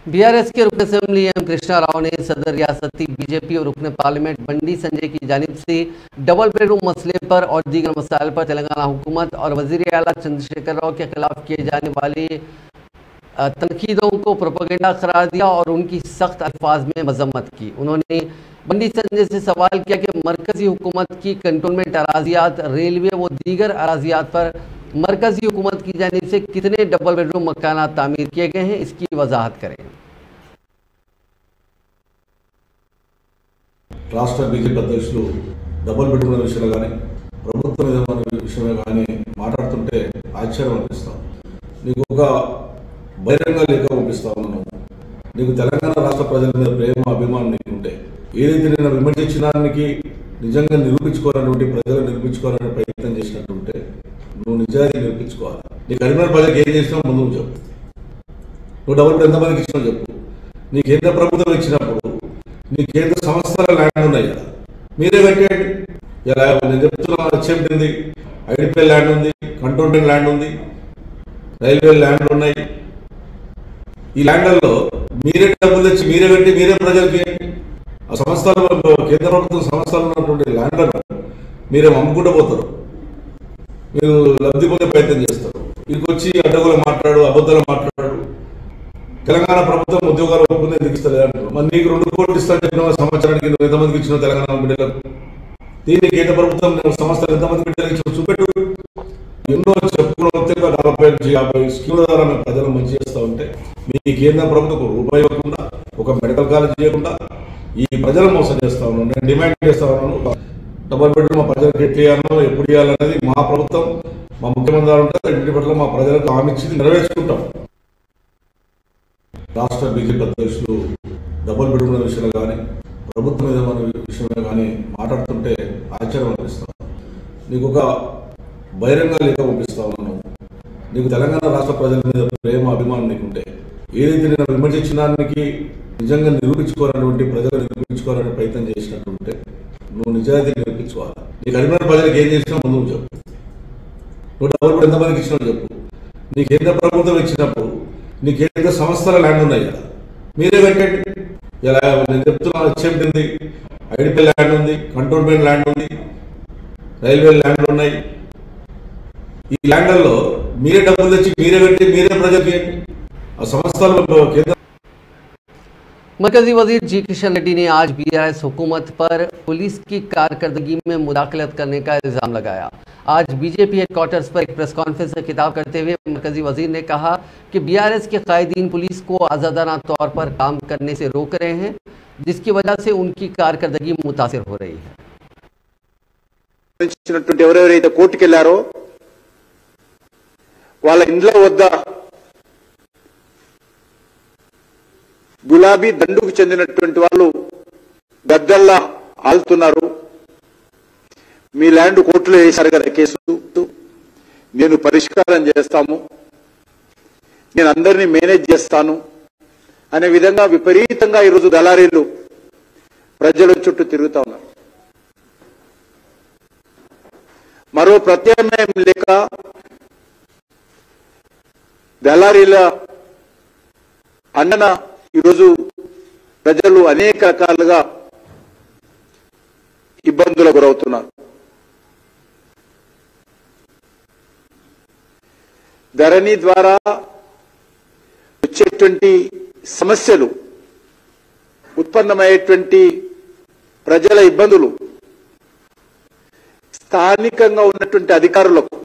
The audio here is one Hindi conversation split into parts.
बीआरएस के रुकन असेंबली एम कृष्णा राव ने सदर रियासती बीजेपी और रुकन पार्लियामेंट बंडी संजय की जानिब से डबल बेडरूम मसले पर और दीगर मसाइल पर तेलंगाना हुकूमत और वजीर आला चंद्रशेखर राव के खिलाफ किए जाने वाली तनकीदों को प्रोपेगेंडा करार दिया और उनकी सख्त अल्फाज में मजम्मत की। उन्होंने बंडी संजय से सवाल किया कि मरकजी हुकूमत की कंटोनमेंट अराजियात, रेलवे व दीगर अराजियात पर मरकजी हुकूमत की जानिब से कितने डबल बेडरूम मकानात तामीर किए गए हैं, इसकी वजाहत करें। राष्ट्र बीजेपी अध्यक्षులు डबल बेडरूम విషయంలో కానీ ప్రభుత్వం విధాన విషయంలో కానీ మాట్లాడుతుంటే ఆశ్చర్యం అనిపిస్తాం। నీకు ఒక బహిరంగ లేఖ పంపిస్తా ఉన్నాను, నీకు తెలంగాణ రాష్ట్ర ప్రజల మీద ప్రేమ అభిమానం నీకుంటే ఏదైతే నేను విమర్శించడానికి నిజంగా నిరూపించుకోవాలన్నటువంటి ప్రజలు నిరూపించుకోవాలనే ప్రయత్నం చేసినట్టుంటే నువ్వు నిజాయితీ నిరూపించుకోవాలి। నీ కరీంనగర్ ప్రజలకు ఏం చేసినావు ముందు చెప్పు, నువ్వు డబుల్ బెడ్ ఎంతమందికి ఇచ్చినావు చెప్పు। నీ కేంద్ర ప్రభుత్వం ఇచ్చినప్పుడు నీ కేంద్ర సంస్థల ల్యాండ్ ఉన్నాయి కదా, మీరే కట్టేయండి। ఇలా నేను చెప్తున్నా, చెప్పింది ఐడిపిఎల్ ల్యాండ్ ఉంది, కంటోన్మెంట్ ల్యాండ్ ఉంది, రైల్వే ల్యాండ్లు ఉన్నాయి। ఈ ల్యాండ్లలో మీరే డబ్బులు తెచ్చి మీరే కట్టి మీరే ప్రజలకి ఆ సంస్థలు, కేంద్ర ప్రభుత్వం సంస్థలు ఉన్నటువంటి ల్యాండ్లను మీరే అమ్ముకుంటూ పోతారు, మీరు లబ్ధి పొందే ప్రయత్నం చేస్తారు। వీరికి వచ్చి అడ్డగోలు మాట్లాడు, అబద్ధాలు మాట్లాడు, తెలంగాణ ప్రభుత్వం ఉద్యోగాలు ఒప్పుకునే దిగిస్తుంది అంటారు। మరి నీకు 2 కోట్లు ఇస్తాను చెప్పిన సంవత్సరానికి నువ్వు ఎంతమందికి ఇచ్చిన తెలంగాణ బిడ్డలకు? దీన్ని కేంద్ర ప్రభుత్వం సంస్థలు ఎంతమంది బిడ్డలకు ఇచ్చిన చూపెట్టు। ఎన్నో చెప్పుకుని 40-50 స్కీముల ద్వారా మేము ప్రజలు మంచి చేస్తూ ఉంటే మీ కేంద్ర ప్రభుత్వం రూపాయి ఇవ్వకుండా, ఒక మెడికల్ కాలేజ్ చేయకుండా ఈ ప్రజలు మోసం చేస్తా ఉన్నాను। నేను డిమాండ్ చేస్తా ఉన్నాను, డబల్ బెడ్రూమ్ మా ప్రజలకు ఎట్లా ఎప్పుడు ఇవ్వాలనేది మా ప్రభుత్వం, మా ముఖ్యమంత్రి ఉంటారు, ఇంటి పట్ల మా ప్రజలకు హామీ ఇచ్చి నెరవేర్చుకుంటాం। రాష్ట్ర బీజేపీ అధ్యక్షులు డబుల్ బెడ్రూమ్ విషయంలో కానీ ప్రభుత్వం విధాన విషయంలో కానీ మాట్లాడుతుంటే ఆశ్చర్యం అనిపిస్తాం। నీకు ఒక బహిరంగ లేఖ పంపిస్తా ఉన్నాను, నీకు తెలంగాణ రాష్ట్ర ప్రజల మీద ప్రేమ అభిమానం నీకుంటే ఏదైతే నేను విమర్శించడానికి నిజంగా నిరూపించుకోవాలన్నటువంటి ప్రజలు నిరూపించుకోవాలనే ప్రయత్నం చేసినట్టుంటే నువ్వు నిజాయితీ నిరూపించుకోవాలి। నీ కరీంనగర్ ప్రజలకు ఏం చేసినావు ముందు చెప్పు, నువ్వు డబుల్ బెడ్ ఎంతమందికి ఇచ్చినావు చెప్పు। నీ కేంద్ర ప్రభుత్వం ఇచ్చినప్పుడు నీ కేంద్ర సంస్థల ల్యాండ్ ఉన్నాయి కదా, మీరే కట్టండి। ఇలా నేను చెప్తున్నా, చెప్పింది ఐడిపిఎల్ ల్యాండ్ ఉంది, కంటోన్మెంట్ ల్యాండ్ ఉంది, రైల్వే ల్యాండ్లు ఉన్నాయి। ఈ ల్యాండ్లలో మీరే డబ్బులు తెచ్చి మీరే కట్టి మీరే ప్రజలకి ఆ సంస్థలు కేంద్ర। मरकजी वजीर जी किशन रेड्डी ने आज बीआरएस हुकूमत पर पुलिस की कारकर्दगी में मुदाखलत करने का इल्ज़ाम लगाया। आज बीजेपी हेडक्वार्टर्स पर एक प्रेस कॉन्फ्रेंस में खिताब करते हुए मरकजी वजीर ने कहा कि बीआरएस के कायदीन पुलिस को आज़ादाना तौर पर काम करने से रोक रहे हैं, जिसकी वजह से उनकी कारकर्दगी मुतासिर हो रही है। ఎవరెవరైతే కోర్టుకెళ్లారో వాళ్ళ ఇండ్ల వద్ద గులాబీ దండుకు చెందినటువంటి వాళ్ళు గద్దల్లా ఆలుతున్నారు। మీ ల్యాండ్ కోర్టులో వేశారు కదా కేసు, నేను పరిష్కారం చేస్తాము, నేను అందరినీ మేనేజ్ చేస్తాను అనే విధంగా విపరీతంగా ఈరోజు దళారీలు ప్రజల చుట్టూ తిరుగుతా ఉన్నారు। మరో ప్రత్యామ్నాయం లేక దళారీల అన్నన ఈరోజు ప్రజలు అనేక రకాలుగా ఇబ్బందులకు గురవుతున్నారు। ధరణి ద్వారా వచ్చేటువంటి సమస్యలు, ఉత్పన్నమయ్యేటువంటి ప్రజల ఇబ్బందులు స్థానికంగా ఉన్నటువంటి అధికారులకు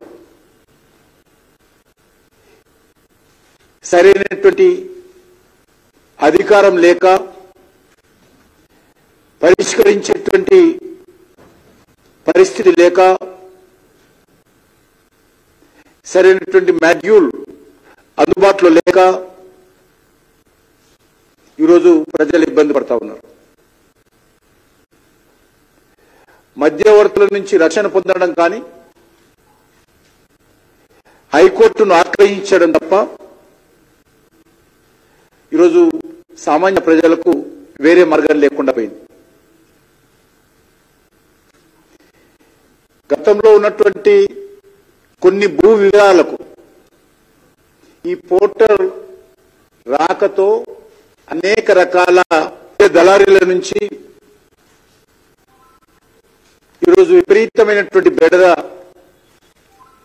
సరైనటువంటి అధికారం లేక పరిష్కరించేటువంటి పరిస్థితి లేక సరైనటువంటి మాడ్యూల్ అందుబాటులో లేక ఈరోజు ప్రజలు ఇబ్బంది పడతా ఉన్నారు। మధ్యవర్తుల నుంచి రక్షణ పొందడం కానీ హైకోర్టును ఆశ్రయించడం తప్ప ఈరోజు సామాన్య ప్రజలకు వేరే మార్గం లేకుండా పోయింది। గతంలో ఉన్నటువంటి కొన్ని భూ వివాదాలకు ఈ పోర్టల్ రాకతో అనేక రకాల దళారీల నుంచి ఈరోజు విపరీతమైనటువంటి బెడద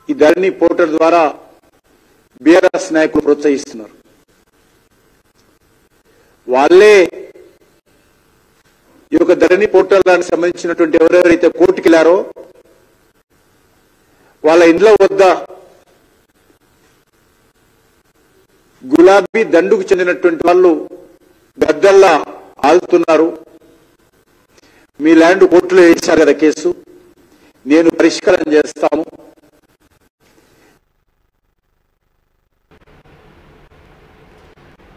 ఈ ధరణి పోర్టల్ ద్వారా బీఆర్ఎస్ నాయకులు ప్రోత్సహిస్తున్నారు. వాళ్ళే ఈ యొక్క ధరణి పోర్టల్ దానికి సంబంధించినటువంటి ఎవరెవరైతే కోర్టుకి వెళ్లారో వాళ్ళ ఇండ్ల వద్ద గులాబీ దండుకు చెందినటువంటి వాళ్ళు గద్దల్లా ఆలుతున్నారు. మీ ల్యాండ్ కోర్టులో వేశారు కదా కేసు, నేను పరిష్కారం చేస్తాము.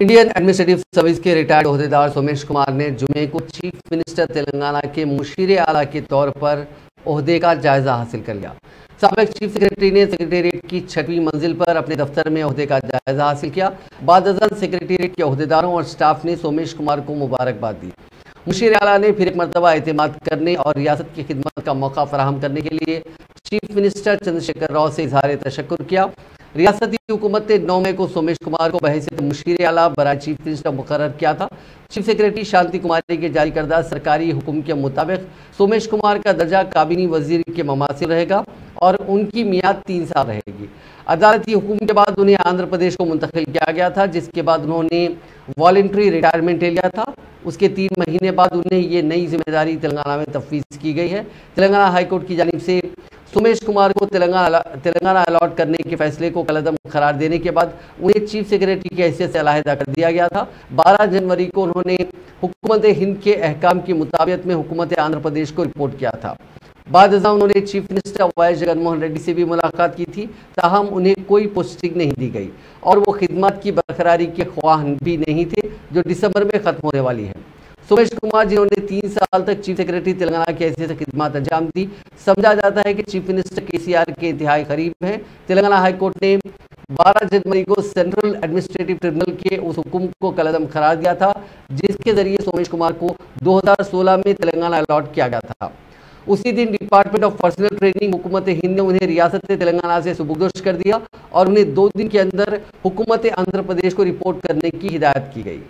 इंडियन एडमिनिस्ट्रेटिव सर्विस के रिटायर्ड ओहदेदार सोमेश कुमार ने जुमे को चीफ मिनिस्टर तेलंगाना के मुशीर आला के तौर पर ओहदे का जायजा हासिल कर लिया। साबिक चीफ सेक्रेटरी ने सेक्रेटेरिएट की 6वीं मंजिल पर अपने दफ्तर में ओहदे का जायजा हासिल किया। बाद अज़न सेक्रेटेरिएट के ओहदेदारों और स्टाफ ने सोमेश कुमार को मुबारकबाद दी। मुशीर आला ने फिर एक मरतबा एतमाद करने और रियासत की खिदमत का मौका फराहम करने के लिए चीफ मिनिस्टर चंद्रशेखर राव से इजहार तशक्कुर किया। रियासती हुकूमत ने 9 मई को सोमेश कुमार को बहैसियत मुशीर आला बराए चीफ मिनिस्टर मुकर्रर किया था। चीफ सेक्रेटरी शांति कुमारी के जारी करदा सरकारी हुक्म के मुताबिक सोमेश कुमार का दर्जा काबिनी वजीर के ममासिल रहेगा और उनकी मियाद 3 साल रहेगी। अदालती हुक्म के बाद उन्हें आंध्र प्रदेश को मुंतकिल किया गया था, जिसके बाद उन्होंने वॉलंटरी रिटायरमेंट ले लिया था। उसके 3 महीने बाद उन्हें ये नई जिम्मेदारी तेलंगाना में तफवीज़ की गई है। तेलंगाना हाईकोर्ट की जानिब से सोमेश कुमार को तेलंगाना अलॉट करने के फैसले को कलअदम करार देने के बाद उन्हें चीफ सेक्रेटरी की हैसियत से अलहदा कर दिया गया था। 12 जनवरी को उन्होंने हुकूमत हिंद के अहकाम की मुताबियत में हुकूमत आंध्र प्रदेश को रिपोर्ट किया था। बाद उन्होंने chief minister Y Jaganmohan Reddy से भी मुलाकात की थी, ताहम उन्हें कोई पोस्टिंग नहीं दी गई और वो खिदमत की बरकरारी के ख्वाह भी नहीं थे, जो दिसंबर में खत्म होने वाली है। सोमेश कुमार, जिन्होंने 3 साल तक चीफ सेक्रेटरी तेलंगाना की हैसियत से खिदमत अंजाम दी, समझा जाता है कि चीफ मिनिस्टर केसीआर के इंतहाई करीब हैं। तेलंगाना हाईकोर्ट ने 12 जनवरी को सेंट्रल एडमिनिस्ट्रेटिव ट्रिब्यूनल के उस हुक्म को कलअदम करार दिया था, जिसके जरिए सोमेश कुमार को 2016 में तेलंगाना अलॉट किया गया था। उसी दिन डिपार्टमेंट ऑफ पर्सनल ट्रेनिंग हुकूमत हिंद ने उन्हें रियासत तेलंगाना से सुपुर्द कर दिया और उन्हें 2 दिन के अंदर हुकूमत आंध्र प्रदेश को रिपोर्ट करने की हिदायत की गई।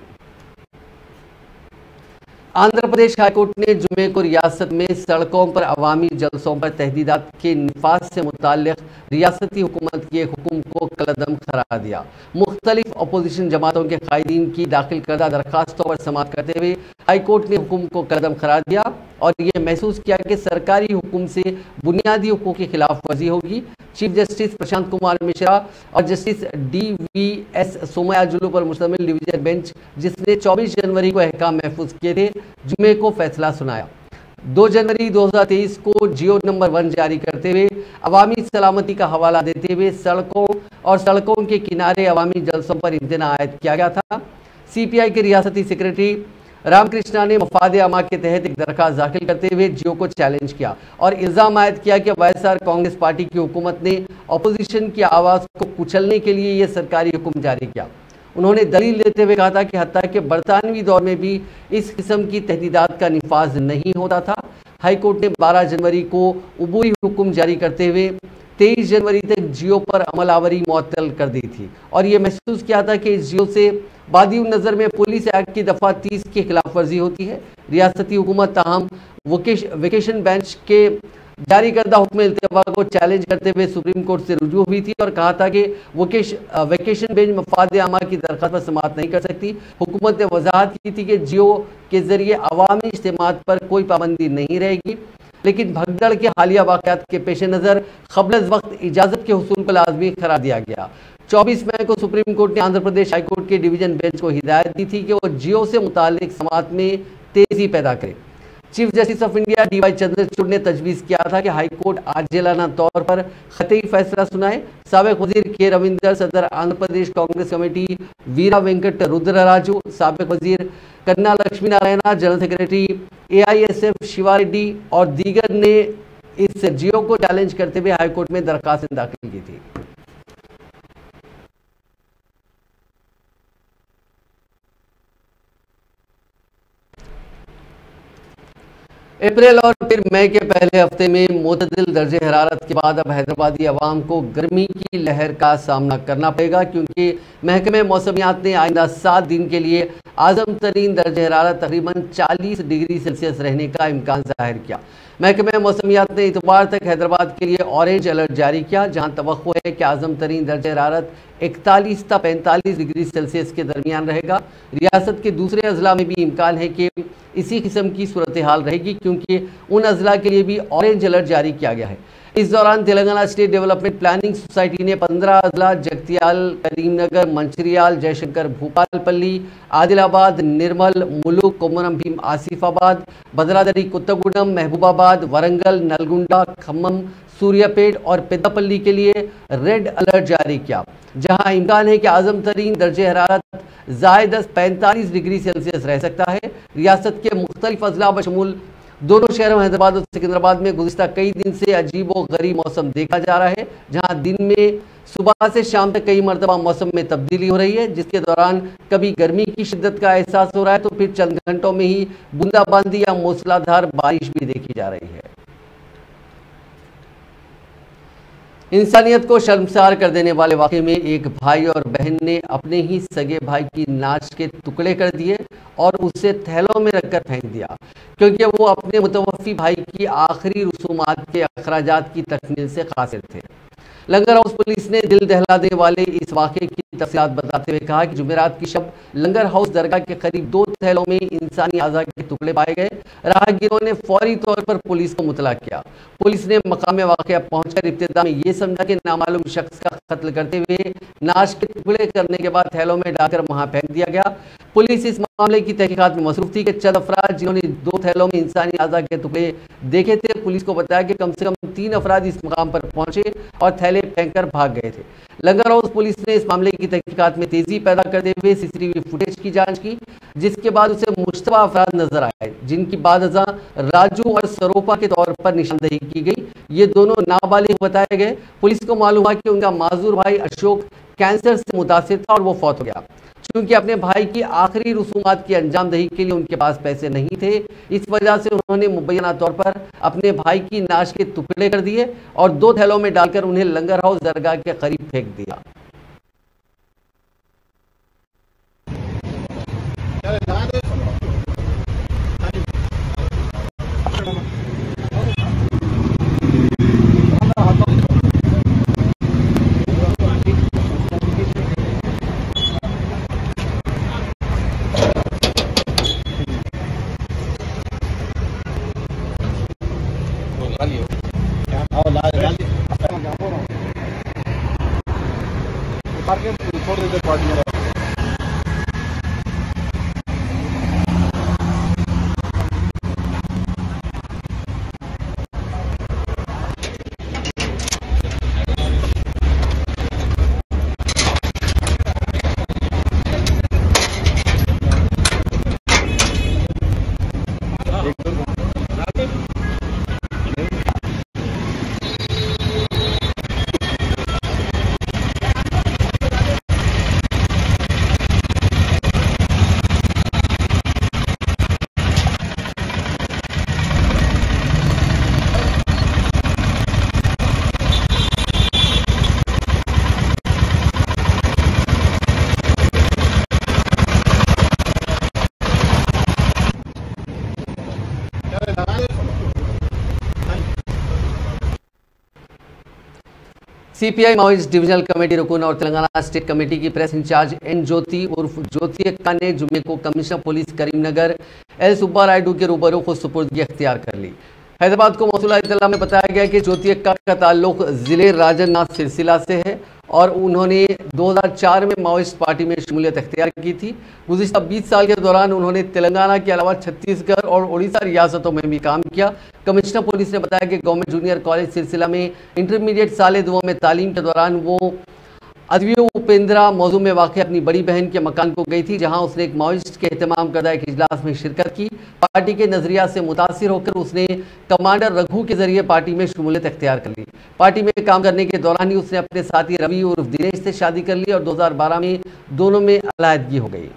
आंध्र प्रदेश हाईकोर्ट ने जुमे को रियासत में सड़कों पर अवामी जलसों पर तहदीदात के निफाज से मुताल्लिक रियासती हुकूमत के हुक्म को कलअदम करार दिया। मुख्तलिफ अपोजिशन जमातों के कायदीन की दाखिल करदा दरखास्तों पर समाअत करते हुए हाईकोर्ट ने हुक्म को कलअदम करार दिया और ये महसूस किया कि सरकारी हुक्म से बुनियादी हुकूक की खिलाफ वर्जी होगी। चीफ जस्टिस प्रशांत कुमार मिश्रा और जस्टिस DVS सोमयाजुलू पर मुश्तमिल डिवीजन बेंच, जिसने 24 जनवरी को अहकाम महफूज किए थे, जुमे को फैसला सुनाया। 2 जनवरी 2023 को जियो नंबर 1 जारी करते हुए अवामी सलामती का हवाला देते हुए सड़कों के किनारे अवामी जलसों पर इम्तना आयद किया गया था। CPI के रियासती सेक्रेटरी रामकृष्णा ने मफाद आमा के तहत एक दरखास्त दाखिल करते हुए जियो को चैलेंज किया और इल्ज़ाम आयद किया कि YSR कांग्रेस पार्टी की हुकूमत ने अपोजिशन की आवाज़ को कुचलने के लिए ये सरकारी हुक्म जारी किया। उन्होंने दलील देते हुए कहा था कि हत्ता कि बरतानवी दौर में भी इस किस्म की तहदीदात का निफाज नहीं होता था। हाईकोर्ट ने 12 जनवरी को उबूरी हुक्म जारी करते हुए 23 जनवरी तक जियो पर अमलावरी मुअत्तल कर दी थी और ये महसूस किया था कि इस जियो से बादी नज़र में पुलिस एक्ट की दफ़ा 30 की खिलाफ वर्जी होती है। रियासती हुकूमत ताहम वेकेशन बेंच के जारी करदा हुक्म इल्तिवा को चैलेंज करते हुए सुप्रीम कोर्ट से रुजू हुई थी और कहा था कि वेकेशन बेंच मफाद आमा की दरख्वास्त पर समाअत नहीं कर सकती। हुकूमत ने वजाहत की थी कि जियो के जरिए अवामी इज्तिमात पर कोई पाबंदी नहीं रहेगी, लेकिन भगदड़ के हालिया वाक़यात के पेश नज़र क़ब्ल वक्त इजाज़त के हुसूल को लाजमी करार दिया गया। 24 मई को सुप्रीम कोर्ट ने आंध्र प्रदेश हाईकोर्ट के डिवीजन बेंच को हिदायत दी थी कि वो जियो से मुताल्लिक समाअत में तेज़ी पैदा करे। Chief justice of India DY Chandrachud ने तजवीज़ किया था कि हाईकोर्ट आजिलाना तौर पर ख़तई फैसला सुनाए। साबिक वज़ीर K रविंदर, सदर आंध्र प्रदेश कांग्रेस कमेटी वीरा वेंकट रुद्रराजू, साबिक वज़ीर कन्ना Lakshmi Narayana, general secretary AISF Shiva Reddy और दीगर ने इस जियो को चैलेंज करते हुए हाईकोर्ट में दरखास्त दाखिल की थी। अप्रैल और फिर मई के पहले हफ्ते में मुतदिल दर्जे हरारत के बाद अब हैदराबादी अवाम को गर्मी की लहर का सामना करना पड़ेगा, क्योंकि महकमे मौसमियात ने आइंदा 7 दिन के लिए आजम तरीन दर्ज हरारत तकरीबन 40 डिग्री सेल्सियस रहने का इम्कान जाहिर किया। महकमे मौसमियात ने इतवार तक हैदराबाद के लिए ऑरेंज अलर्ट जारी किया, जहां तवक्को है कि आजम तरीन दर्ज हरारत 41 से 45 डिग्री सेल्सियस के दरमियान रहेगा। रियासत के दूसरे अजला में भी इम्कान है कि इसी किस्म की सूरत हाल रहेगी, क्योंकि उन अजला के लिए भी ऑरेंज अलर्ट जारी किया गया है। इस दौरान Telangana state development planning society ने 15 अजला जगतियाल, करीमनगर, मंचिरियाल, जयशंकर, भूपालपल्ली, आदिलाबाद, निर्मल, मुलुक, कोमरम भीम, आसिफाबाद, भद्रादरी, कुत्तगुडम, महबूबाबाद, वरंगल, नलगुंडा, खम्मम, सूर्यापेट और पेद्दापल्ली के लिए रेड अलर्ट जारी किया, जहां इम्कान है कि आजम तरीन दर्जे हरारत ज़ायद 45 डिग्री सेल्सियस रह सकता है। रियासत के मुख्तलिफ अजला बशमूल दोनों शहरों हैदराबाद और सिकंदराबाद में गुज़िश्ता कई दिन से अजीब व गरीब मौसम देखा जा रहा है, जहां दिन में सुबह से शाम तक कई मरतबा मौसम में तब्दीली हो रही है, जिसके दौरान कभी गर्मी की शिद्दत का एहसास हो रहा है तो फिर चंद घंटों में ही बूंदाबांदी या मूसलाधार बारिश भी देखी जा रही है। इंसानियत को शर्मसार कर देने वाले वाक़े में एक भाई और बहन ने अपने ही सगे भाई की नाच के टुकड़े कर दिए और उसे थैलों में रखकर फेंक दिया, क्योंकि वो अपने मुतवफ़ी भाई की आखिरी रसूमात के अखराजात की तकमील से कासिर थे। लंगर हाउस पुलिस ने दिल दहला देने वाले इस वाक़े की तफसीलात बताते हुए कहा कि जुमेरात की शब लंगर हाउस दरगाह के करीब 2 थैलों में इंसानी अज़ा के टुकड़े पाए गए। राहगीरों ने फौरी तौर पर पुलिस को मुतला किया। पुलिस ने मकाम वाक़या पहुंचकर इब्तिदा में ये समझा कि नामालूम शख्स का कत्ल करते हुए नाश के टुकड़े करने के बाद थैलों में डालकर वहां फेंक दिया गया। पुलिस इस मामले की तहकीकात में मसरूफ थी कि चंद अफराद जिन्होंने 2 थैलों में इंसानी अज़ा के टुकड़े देखे थे, पुलिस को बताया कि कम से कम 3 अफराद इस मकाम पर पहुंचे और थैले फेंक कर भाग गए थे। लंगर हाउस पुलिस ने इस मामले की तहकीकात में तेजी पैदा करते हुए सीसीटीवी फुटेज की जांच की, जिसके बाद उसे मुश्तबा अफराद नजर आए, जिनकी बादअज़ा राजू और सरोपा के तौर पर निशानदेही की गई। ये दोनों नाबालिग बताए गए। पुलिस को मालूम हुआ कि उनका माजूर भाई अशोक कैंसर से मुतासिर था और वो फौत हो गया। चूंकि अपने भाई की आखिरी रसूमात की अंजामदही के लिए उनके पास पैसे नहीं थे, इस वजह से उन्होंने मुबैना तौर पर अपने भाई की नाश के टुकड़े कर दिए और 2 थैलों में डालकर उन्हें लंगर हाउस दरगाह के करीब फेंक दिया। सीपीआई माओइस्ट डिविजनल कमेटी रुकन और तेलंगाना स्टेट कमेटी की प्रेस इंचार्ज एन ज्योति उर्फ ज्योति अक्का ने जुम्मे को commissioner police Karimnagar L Subba Rayudu के रूबरू को सुपुर्दगी अख्तियार कर ली। हैदराबाद को मौसूला इत्तला में बताया गया कि ज्योति अक्का का ताल्लुक जिले राजन्नाथ सिलसिला से है और उन्होंने 2004 में माओइस्ट पार्टी में शमूलियत अख्तियार की थी। गुज़िश्ता 20 साल के दौरान उन्होंने तेलंगाना के अलावा छत्तीसगढ़ और उड़ीसा रियासतों में भी काम किया। कमिश्नर पुलिस ने बताया कि गवर्नमेंट जूनियर कॉलेज सिलसिला में इंटरमीडिएट साल 2 में तालीम के दौरान वो अदवियो उपेंद्रा मौजू में वाक़ अपनी बड़ी बहन के मकान को गई थी, जहां उसने एक माओइस्ट के एहतमाम करदा एक इजलास में शिरकत की। पार्टी के नज़रिया से मुतासिर होकर उसने कमांडर रघु के जरिए पार्टी में शमूलियत अख्तियार कर ली। पार्टी में काम करने के दौरान ही उसने अपने साथी रवि उर्फ दिनेश से शादी कर ली और 2012 में दोनों में अलहदगी हो गई।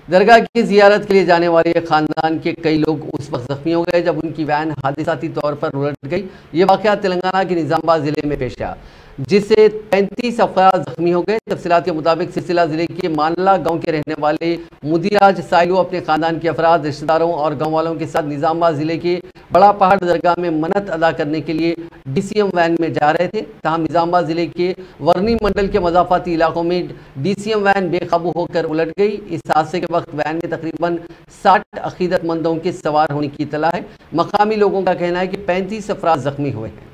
दरगाह की जियारत के लिए जाने वाले खानदान के कई लोग उस वक्त जख्मी हो गए जब उनकी वैन हादसाती तौर पर उलट गई। ये वाक़या तेलंगाना के निज़ामाबाद ज़िले में पेश आया। जिससे 35 अफराद जख्मी हो गए। तफसीलात के मुताबिक सिलसिला जिले के मानला गांव के रहने वाले मुदीराज साइलू अपने खानदान के अफराद, रिश्तेदारों और गांव वालों के साथ निजामाबाद जिले के बड़ा पहाड़ दरगाह में मन्नत अदा करने के लिए डीसीएम वैन में जा रहे थे। तमाम निजामाबाद जिले के वर्नी मंडल के मजाफाती इलाकों में डीसीएम वैन बेकाबू होकर उलट गई। इस हादसे के वक्त वैन में तकरीबन 60 अकीदतमंदों के सवार होने की इतला है। मकामी लोगों का कहना है कि 35 अफराद जख्मी हुए हैं।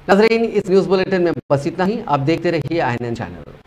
नाज़रीन, इस न्यूज़ बुलेटिन में बस इतना ही। आप देखते रहिए INN चैनल।